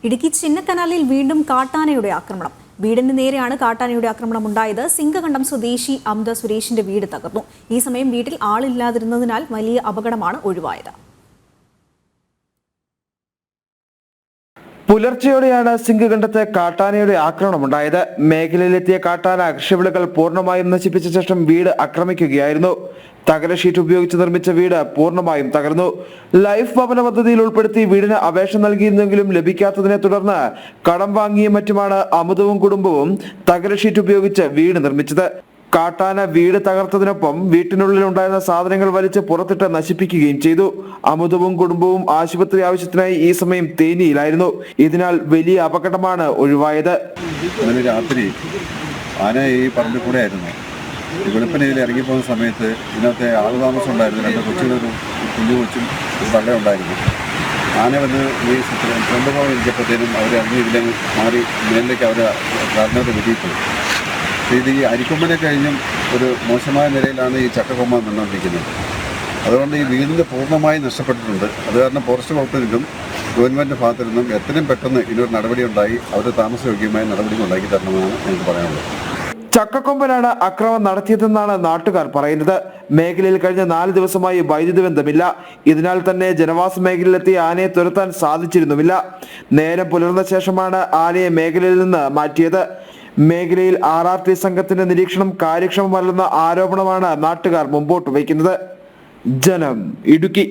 ഇടുക്കി ചിന്നക്കനാലിൽ വീണ്ടും കാട്ടാനയുടെ ആക്രമണം. വീടിന് നേരെയാണ് കാട്ടാനയുടെ ആക്രമണം ഉണ്ടായത്. സിംഗകണ്ഠം സ്വദേശി അംദ സുരേഷിന്റെ വീട് തകർന്നു. ഈ സമയം വീട്ടിൽ ആളില്ലാതിരുന്നതിനാൽ വലിയ അപകടമാണ് ഒഴിവായത്. പുലർച്ചെയോടെയാണ് സിംഗകണ്ഠത്ത് കാട്ടാനയുടെ ആക്രമണമുണ്ടായത്. മേഖലയിലെത്തിയ കാട്ടാന കൃഷിവിളകൾ പൂർണ്ണമായും നശിപ്പിച്ച ശേഷം വീട് ആക്രമിക്കുകയായിരുന്നു. തകര ഷീറ്റ് ഉപയോഗിച്ച് നിർമ്മിച്ച വീട് പൂർണ്ണമായും തകർന്നു. ലൈഫ് ഭവന പദ്ധതിയിൽ ഉൾപ്പെടുത്തി വീടിന് അപേക്ഷ നൽകിയിരുന്നെങ്കിലും ലഭിക്കാത്തതിനെ തുടർന്ന് കടം വാങ്ങിയും മറ്റുമാണ് അമുദവും കുടുംബവും തകര ഷീറ്റ് ഉപയോഗിച്ച് വീട് നിർമ്മിച്ചത്. കാട്ടാന വീട് തകർത്തതിനൊപ്പം വീട്ടിനുള്ളിൽ ഉണ്ടായിരുന്ന സാധനങ്ങൾ വലിച്ച് പുറത്തിട്ട് നശിപ്പിക്കുകയും ചെയ്തു. അമുദവും കുടുംബവും ആശുപത്രി ആവശ്യത്തിനായി ഈ സമയം തേനിയിലായിരുന്നു. ഇതിനാൽ വലിയ അപകടമാണ് ഒഴിവായത്. രാത്രി ആന ഈ പറമ്പിൽ കൂടെ ആയിരുന്നു. വെളുപ്പനയിൽ ഇറങ്ങിപ്പോകുന്ന സമയത്ത് ഇതിനകത്ത് ആളുതാമസം ഉണ്ടായിരുന്നു. രണ്ട് കൊച്ചുകളൊരു കുഞ്ഞു കൊച്ചും തള്ള ഉണ്ടായിരുന്നു. ആന വന്ന് ഈ സ്വന്തമായി ഇരിക്കപ്പോഴത്തേനും അവർ ഇറങ്ങി ഇതിലെ മാറി മേലിലേക്ക് അവർ കാരണത്തെ വെട്ടിയിട്ടു. ഇത് ഈ അരിക്കൊമ്പനെ കഴിഞ്ഞും ഒരു മോശമായ നിലയിലാണ് ഈ ചക്കക്കൊമ്പ നിന്നുകൊണ്ടിരിക്കുന്നത്. അതുകൊണ്ട് ഈ വീടിൻ്റെ പൂർണ്ണമായി നഷ്ടപ്പെട്ടിട്ടുണ്ട്. അത് കാരണം ഫോറസ്റ്റ് വകുപ്പിൽ നിന്നും ഗവൺമെൻറ്റിൻ്റെ ഭാഗത്തു നിന്നും എത്രയും പെട്ടെന്ന് ഇതിനൊരു നടപടി ഉണ്ടായി അവർ താമസയോഗ്യമായ നടപടികൾ ഉണ്ടാക്കി തരണമെന്നാണ് എനിക്ക് പറയാനുള്ളത്. ചക്കക്കൊമ്പനാണ് ആക്രമണം നടത്തിയതെന്നാണ് നാട്ടുകാർ പറയുന്നത്. മേഖലയിൽ കഴിഞ്ഞ 4 ദിവസമായി വൈദ്യുതി ബന്ധമില്ല. ഇതിനാൽ തന്നെ ജനവാസ മേഖലയിലെത്തിയ ആനയെ തുരത്താൻ സാധിച്ചിരുന്നുമില്ല. നേരം പുലർന്ന ശേഷമാണ് ആനയെ മേഖലയിൽ നിന്ന് മാറ്റിയത്. മേഖലയിൽ RRT സംഘത്തിന്റെ നിരീക്ഷണം കാര്യക്ഷമമല്ലെന്ന ആരോപണമാണ് നാട്ടുകാർ മുമ്പോട്ട് വയ്ക്കുന്നത്. ജനം, ഇടുക്കി.